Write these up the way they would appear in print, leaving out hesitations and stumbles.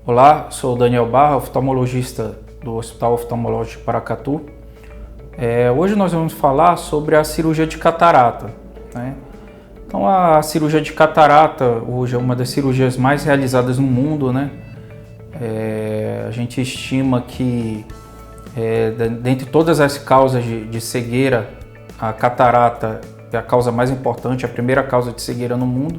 Olá, sou o Daniel Barra, oftalmologista do Hospital Oftalmológico de Paracatu. Hoje nós vamos falar sobre a cirurgia de catarata, né? Então, a cirurgia de catarata hoje é uma das cirurgias mais realizadas no mundo, né? A gente estima que, dentre todas as causas de cegueira, a catarata é a causa mais importante, a primeira causa de cegueira no mundo.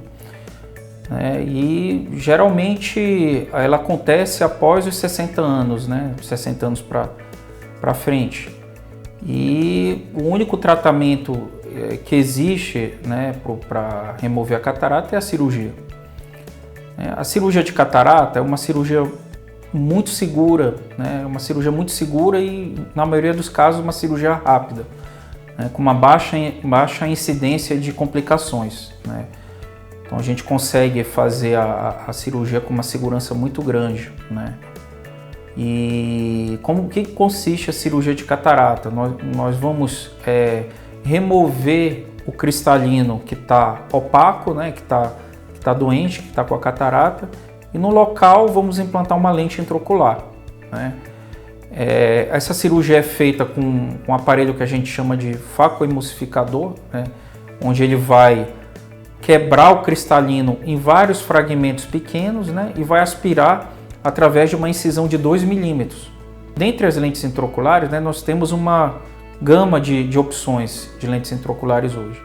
E geralmente ela acontece após os 60 anos, né? 60 anos para frente. E o único tratamento que existe, né, para remover a catarata é a cirurgia. A cirurgia de catarata é uma cirurgia muito segura, né? Uma cirurgia muito segura e, na maioria dos casos, uma cirurgia rápida, né? Com uma baixa incidência de complicações, né? Então a gente consegue fazer a cirurgia com uma segurança muito grande, né? E que consiste a cirurgia de catarata? Nós vamos remover o cristalino que está opaco, né? Que está doente, que está com a catarata, e no local vamos implantar uma lente intraocular, né? Essa cirurgia é feita com um aparelho que a gente chama de facoemulsificador, né? Onde ele vai quebrar o cristalino em vários fragmentos pequenos, né, e vai aspirar através de uma incisão de 2 milímetros. Dentre as lentes intraoculares, né, nós temos uma gama de opções de lentes intraoculares hoje.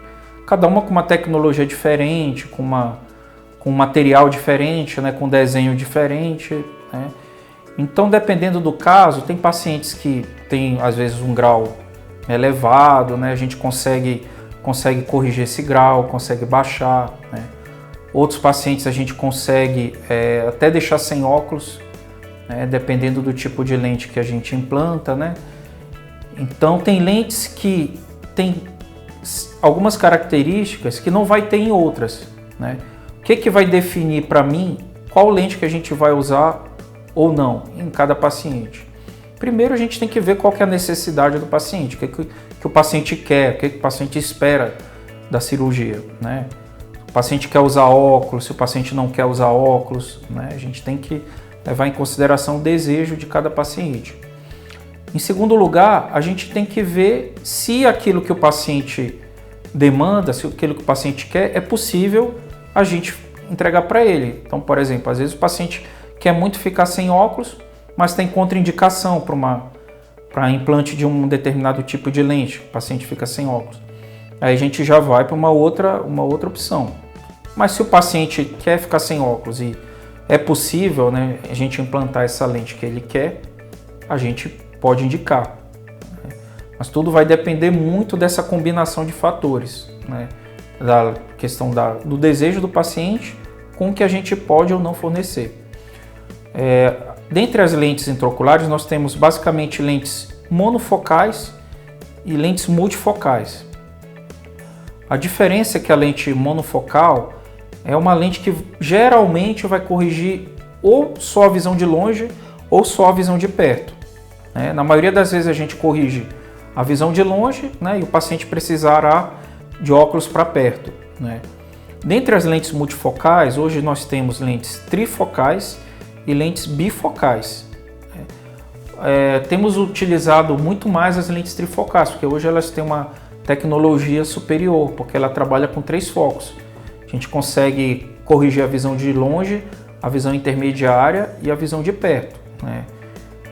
Cada uma com uma tecnologia diferente, com um material diferente, né, com desenho diferente, né. Então, dependendo do caso, tem pacientes que têm, às vezes, um grau elevado, né, a gente consegue corrigir esse grau, consegue baixar, né? Outros pacientes a gente consegue até deixar sem óculos, né? Dependendo do tipo de lente que a gente implanta, né? Então tem lentes que tem algumas características que não vai ter em outras, né? O que vai definir para mim qual lente que a gente vai usar ou não em cada paciente? Primeiro a gente tem que ver qual que é a necessidade do paciente, o que o paciente quer, o que o paciente espera da cirurgia, né? O paciente quer usar óculos, se o paciente não quer usar óculos, né? A gente tem que levar em consideração o desejo de cada paciente. Em segundo lugar, a gente tem que ver se aquilo que o paciente demanda, se aquilo que o paciente quer, é possível a gente entregar para ele. Então, por exemplo, às vezes o paciente quer muito ficar sem óculos, mas tem contraindicação para implante de um determinado tipo de lente, o paciente fica sem óculos. Aí a gente já vai para uma outra opção. Mas se o paciente quer ficar sem óculos e é possível, né, a gente implantar essa lente que ele quer, a gente pode indicar, né? Mas tudo vai depender muito dessa combinação de fatores, né, da questão do desejo do paciente com o que a gente pode ou não fornecer. Dentre as lentes intraoculares, nós temos basicamente lentes monofocais e lentes multifocais. A diferença é que a lente monofocal é uma lente que geralmente vai corrigir ou só a visão de longe ou só a visão de perto, né? Na maioria das vezes a gente corrige a visão de longe, né, e o paciente precisará de óculos para perto, né? Dentre as lentes multifocais, hoje nós temos lentes trifocais e lentes bifocais. Temos utilizado muito mais as lentes trifocais, porque hoje elas têm uma tecnologia superior, porque ela trabalha com 3 focos. A gente consegue corrigir a visão de longe, a visão intermediária e a visão de perto, né?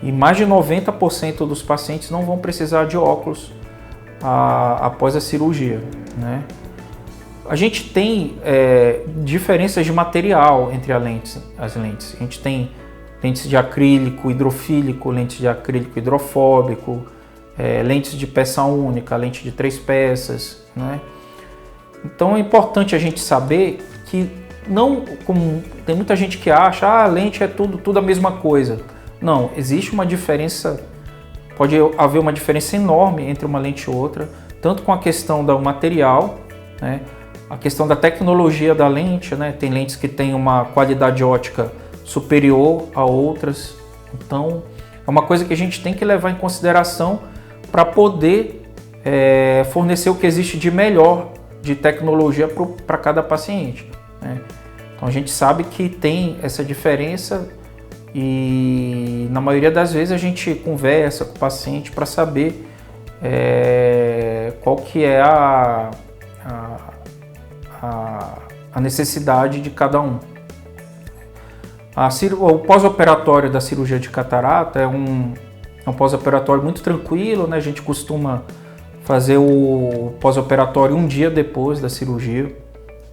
E mais de 90% dos pacientes não vão precisar de óculos após a cirurgia, né? A gente tem diferenças de material entre as lentes. A gente tem lentes de acrílico hidrofílico, lentes de acrílico hidrofóbico, lentes de peça única, lente de 3 peças, né? Então é importante a gente saber que tem muita gente que acha a lente é tudo a mesma coisa. Não, existe uma diferença, pode haver uma diferença enorme entre uma lente e outra, tanto com a questão do material, né? A questão da tecnologia da lente, né? Tem lentes que têm uma qualidade ótica superior a outras. Então, é uma coisa que a gente tem que levar em consideração para poder fornecer o que existe de melhor de tecnologia para cada paciente, né? Então, a gente sabe que tem essa diferença E na maioria das vezes a gente conversa com o paciente para saber qual que é a necessidade de cada um. O pós-operatório da cirurgia de catarata é um pós-operatório muito tranquilo, né? A gente costuma fazer o pós-operatório um dia depois da cirurgia,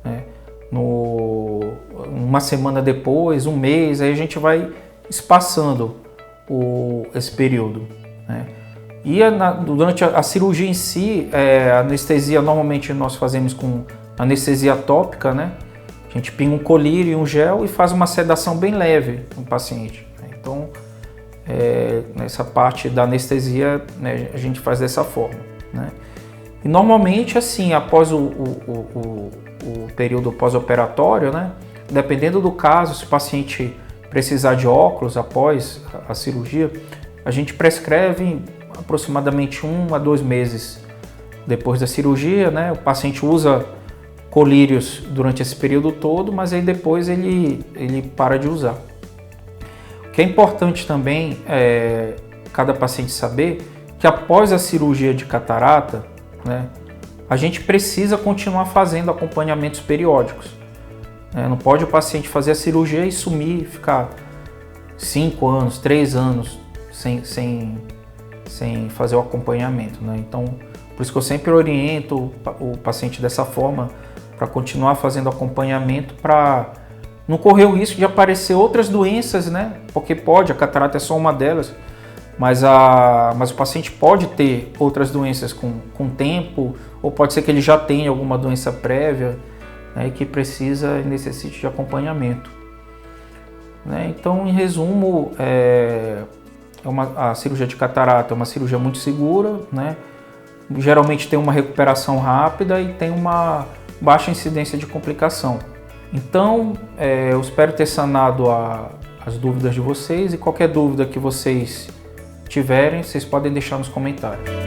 né? Uma semana depois, um mês, aí a gente vai espaçando esse período, né? E durante a cirurgia em si, a anestesia normalmente nós fazemos com anestesia tópica, né? A gente pinga um colírio e um gel e faz uma sedação bem leve no paciente, né? Então, nessa parte da anestesia, né, a gente faz dessa forma, né? E normalmente, assim, após o período pós-operatório, né? Dependendo do caso, se o paciente precisar de óculos após a cirurgia, a gente prescreve aproximadamente 1 a 2 meses depois da cirurgia, né? O paciente usa colírios durante esse período todo, mas aí depois ele para de usar. O que é importante também é cada paciente saber que após a cirurgia de catarata, né, a gente precisa continuar fazendo acompanhamentos periódicos. Não pode o paciente fazer a cirurgia e sumir, ficar 5 anos, 3 anos sem fazer o acompanhamento, né? Então, por isso que eu sempre oriento o paciente dessa forma, para continuar fazendo acompanhamento, para não correr o risco de aparecer outras doenças, né? Porque a catarata é só uma delas, mas o paciente pode ter outras doenças com o tempo, ou pode ser que ele já tenha alguma doença prévia, né, que precisa e necessite de acompanhamento, né? Então, em resumo, a cirurgia de catarata é uma cirurgia muito segura, né? Geralmente tem uma recuperação rápida e tem uma baixa incidência de complicação. Então, eu espero ter sanado as dúvidas de vocês, e qualquer dúvida que vocês tiverem, vocês podem deixar nos comentários.